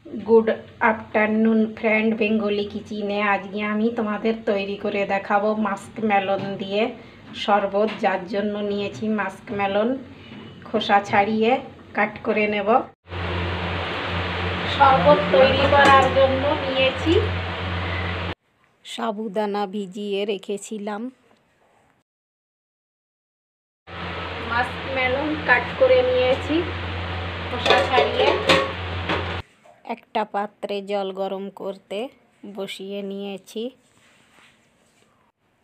Good afternoon friend, Bengali কিচেনে আজকে আমি তোমাদের তৈরি করে দেখাবো মাস্ক মেলন দিয়ে শরবত। যার জন্য নিয়েছি মাস্ক মেলন, খোসা ছাড়িয়ে কাট করে নেব। শরবত তৈরি করার জন্য নিয়েছি সাবুদানা ভিজিয়ে রেখেছিলাম, মাস্ক মেলন কাট করে নিয়েছি খোসা ছাড়িয়ে। একটা পাত্রে জল গরম করতে বসিয়ে নিয়েছি,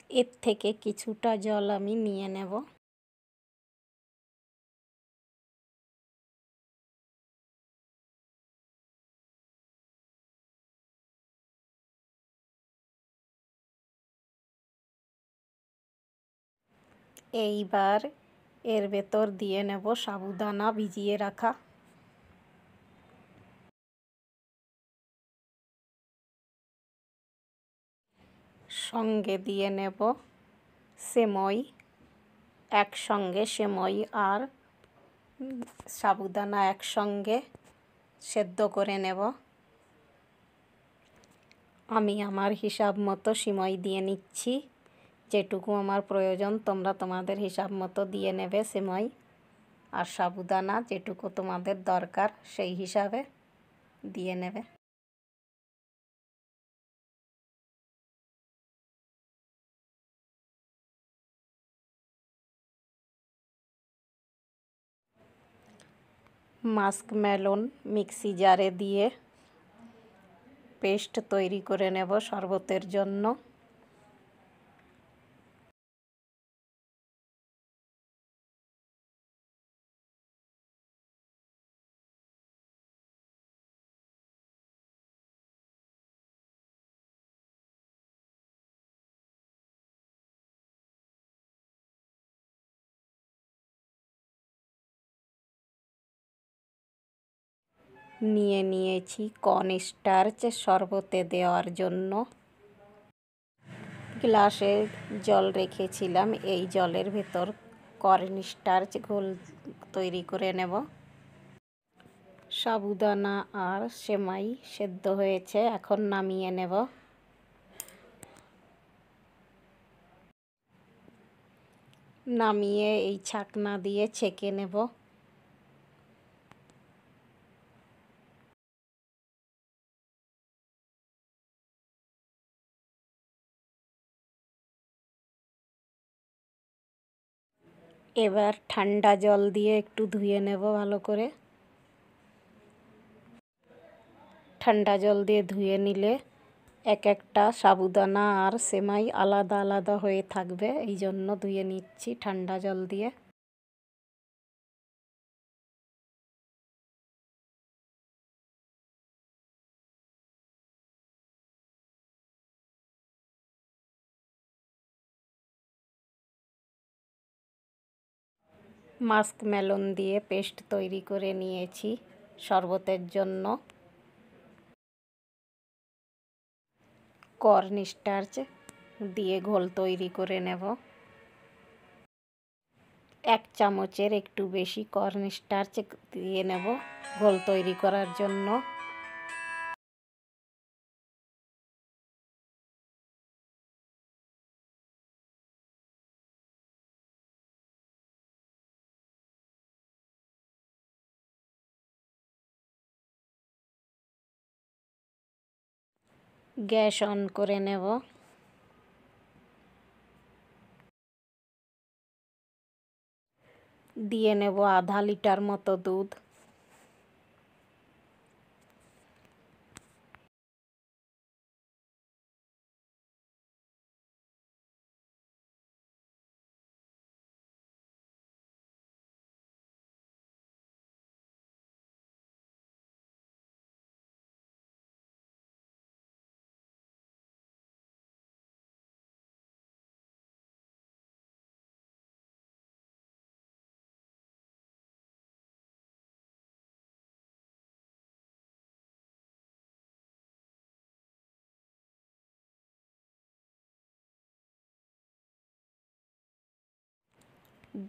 এর থেকে কিছুটা জল আমি নিয়ে নেব। এইবার এর ভেতর দিয়ে নেব সাবুদানা ভিজিয়ে রাখা। সঙ্গে দিয়ে নেব সেমই, একসঙ্গে সেমই আর সাবুদানা একসঙ্গে সেদ্ধ করে নেব। আমি আমার হিসাব মতো সিমই দিয়ে নিচ্ছি, যেটুকু আমার প্রয়োজন তোমরা তোমাদের হিসাব মতো দিয়ে নেবে সিমই, আর সাবুদানা যেটুকু তোমাদের দরকার সেই হিসাবে দিয়ে নেবে। মাস্ক মেলন মিক্সি জারে দিয়ে পেস্ট তৈরি করে নেব শরবতের জন্য। নিয়ে নিয়েছি কর্ন স্টার্চ শরবতে দেওয়ার জন্য। গ্লাসে জল রেখেছিলাম, এই জলের ভেতর কর্ন স্টার্চ ঘোল তৈরি করে নেব। সাবুদানা আর সেমাই সেদ্ধ হয়েছে, এখন নামিয়ে নেব। নামিয়ে এই ছাকনা দিয়ে ছেঁকে নেব। এবার ঠান্ডা জল দিয়ে একটু ধুয়ে নেব ভালো করে। ঠান্ডা জল দিয়ে ধুয়ে নিলে এক একটা সাবুদানা আর সেমাই আলাদা আলাদা হয়ে থাকবে, এই জন্য ধুয়ে নিচ্ছি ঠান্ডা জল দিয়ে। মাস্ক মেলন দিয়ে পেস্ট তৈরি করে নিয়েছি শরবতের জন্য। কর্ন স্টার্চ দিয়ে ঘোল তৈরি করে নেব। 1 চামচের একটু বেশি কর্ন স্টার্চ দিয়ে নেব ঘোল তৈরি করার জন্য। গ্যাস অন করে নেব। দিয়ে নেব আধা লিটার মতো দুধ।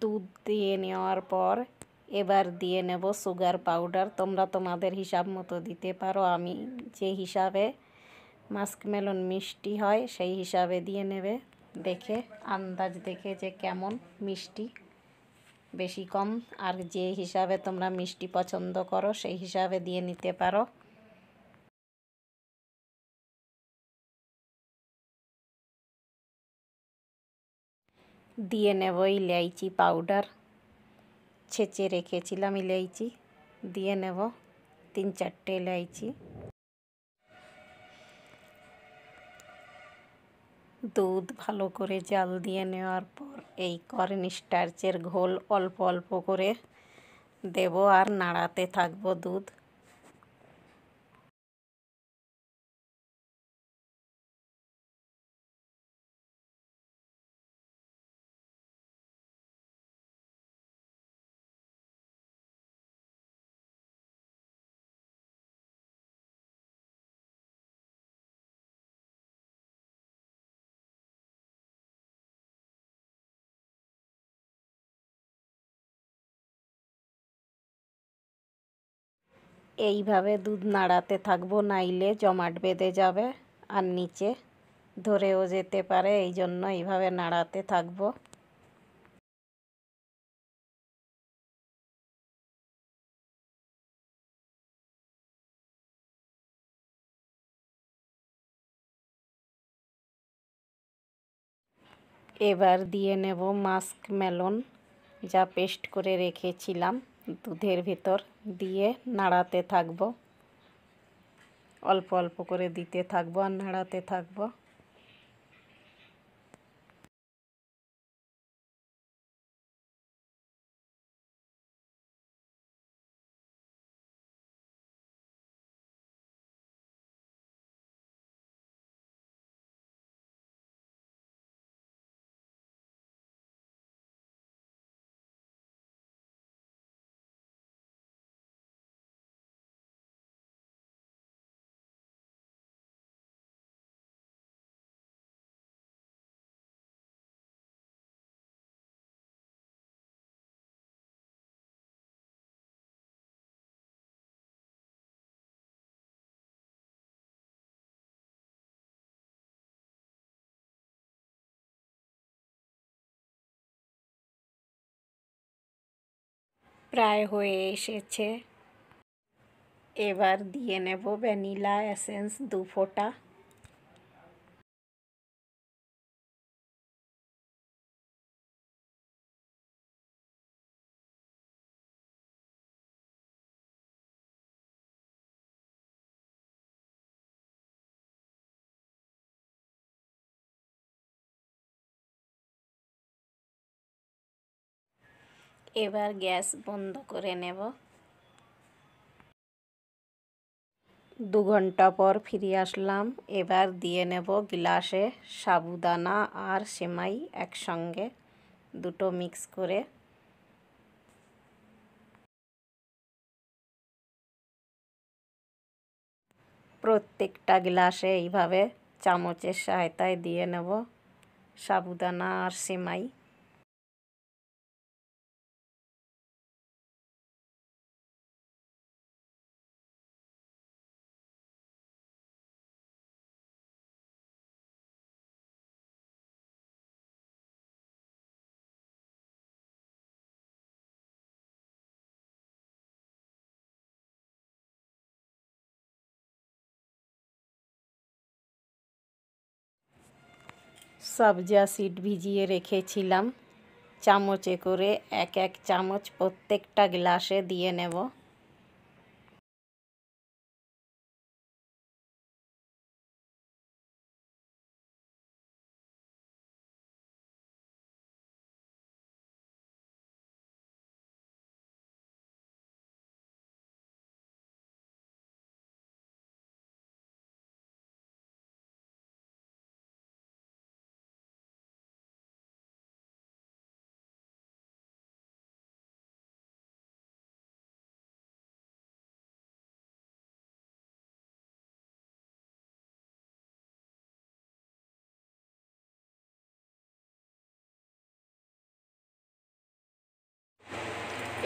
দুধ দিয়ে নেওয়ার পর এবার দিয়ে নেব সুগার পাউডার। তোমরা তোমাদের হিসাব মতো দিতে পারো, আমি যে হিসাবে মাস্কমেলন মিষ্টি হয় সেই হিসাবে দিয়ে নেবে, দেখে আন্দাজ দেখে যে কেমন মিষ্টি, বেশি কম আর যে হিসাবে তোমরা মিষ্টি পছন্দ করো সেই হিসাবে দিয়ে নিতে পারো। দিয়ে নেব ইলাইচি পাউডার, ছেঁচে রেখেছিলাম ইলাইচি, দিয়ে নেব 3-4টে ইলাইচি। দুধ ভালো করে জাল দিয়ে নেওয়ার পর এই কর্ন স্টার্চের ঘোল অল্প অল্প করে দেব আর নাড়াতে থাকবো দুধ। এইভাবে দুধ নাড়াতে থাকবো, নাইলে জমাট বেঁধে যাবে আর নিচে ধরেও যেতে পারে, এই জন্য এইভাবে নাড়াতে থাকবো। এবার দিয়ে নেব মাস্কমেলন, যা পেস্ট করে রেখেছিলাম দুধের ভিতর, দিয়ে নাড়াতে থাকবো, অল্প অল্প করে দিতে থাকবো আর নাড়াতে থাকবো। প্রায় হয়ে এসেছে। এবার দিয়ে নেব ভ্যানিলা এসেন্স 2 ফোঁটা। এবার গ্যাস বন্ধ করে নেব। 2 ঘন্টা পর ফিরে আসলাম। এবার দিয়ে নেব গ্লাসে সাবুদানা আর সেমাই একসঙ্গে, দুটো মিক্স করে। প্রত্যেকটা গ্লাসে এইভাবে চামচের সহায়তায় দিয়ে নেব সাবুদানা আর সেমাই। সবজা সিড ভিজিয়ে রেখেছিলাম, চামচে করে 1 চামচ প্রত্যেকটা গ্লাসে দিয়ে নেব।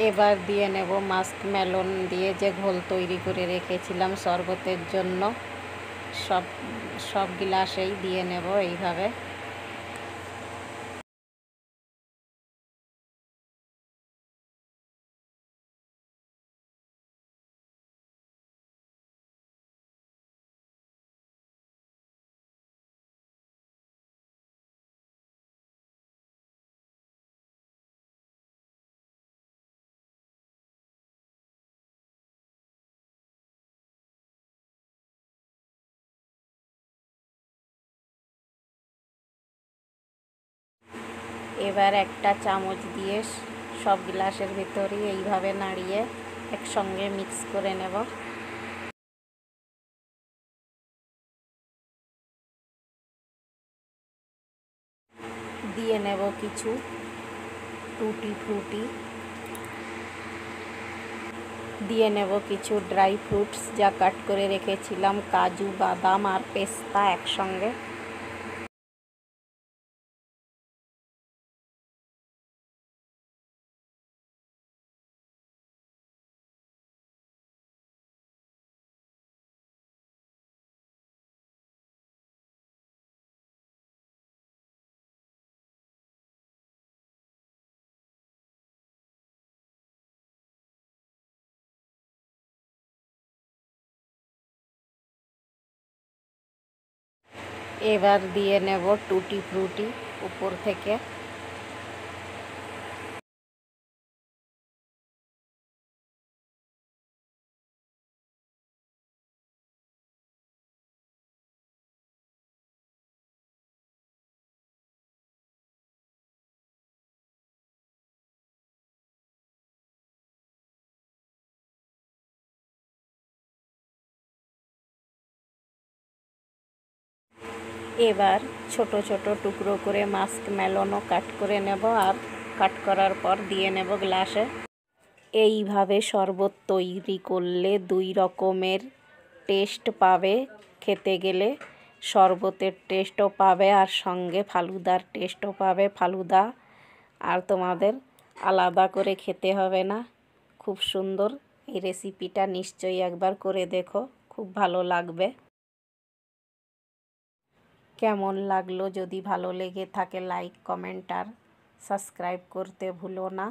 এবার দিয়ে নেব মাস্ক মেলন দিয়ে যে ঘোল তৈরি করে রেখেছিলাম শরবতের জন্য, সব গ্লাসেই দিয়ে নেব এইভাবে। এবার একটা চামচ দিয়ে সব গ্লাসের ভিতরেই এইভাবে নাড়িয়ে একসঙ্গে মিক্স করে নেব। দিয়ে নেব কিছু টুটি ফ্রুটি, দিয়ে নেব কিছু ড্রাই ফ্রুটস যা কাট করে রেখেছিলাম, কাজু, বাদাম আর পেস্তা একসঙ্গে। এবার দিয়ে নেব টুটি ফ্রুটি উপর থেকে। এবার ছোট ছোট টুকরো করে মাস্ক মেলনও কাট করে নেব, আর কাট করার পর দিয়ে নেব গ্লাসে। এইভাবে শরবত তৈরি করলে দুই রকমের টেস্ট পাবে, খেতে গেলে শরবতের টেস্টও পাবে আর সঙ্গে ফালুদার টেস্টও পাবে। ফালুদা আর তোমাদের আলাদা করে খেতে হবে না। খুব সুন্দর এই রেসিপিটা, নিশ্চয়ই একবার করে দেখো, খুব ভালো লাগবে। কেমন লাগলো? যদি ভালো লেগে থাকে লাইক, কমেন্ট আর সাবস্ক্রাইব করতে ভুলো না।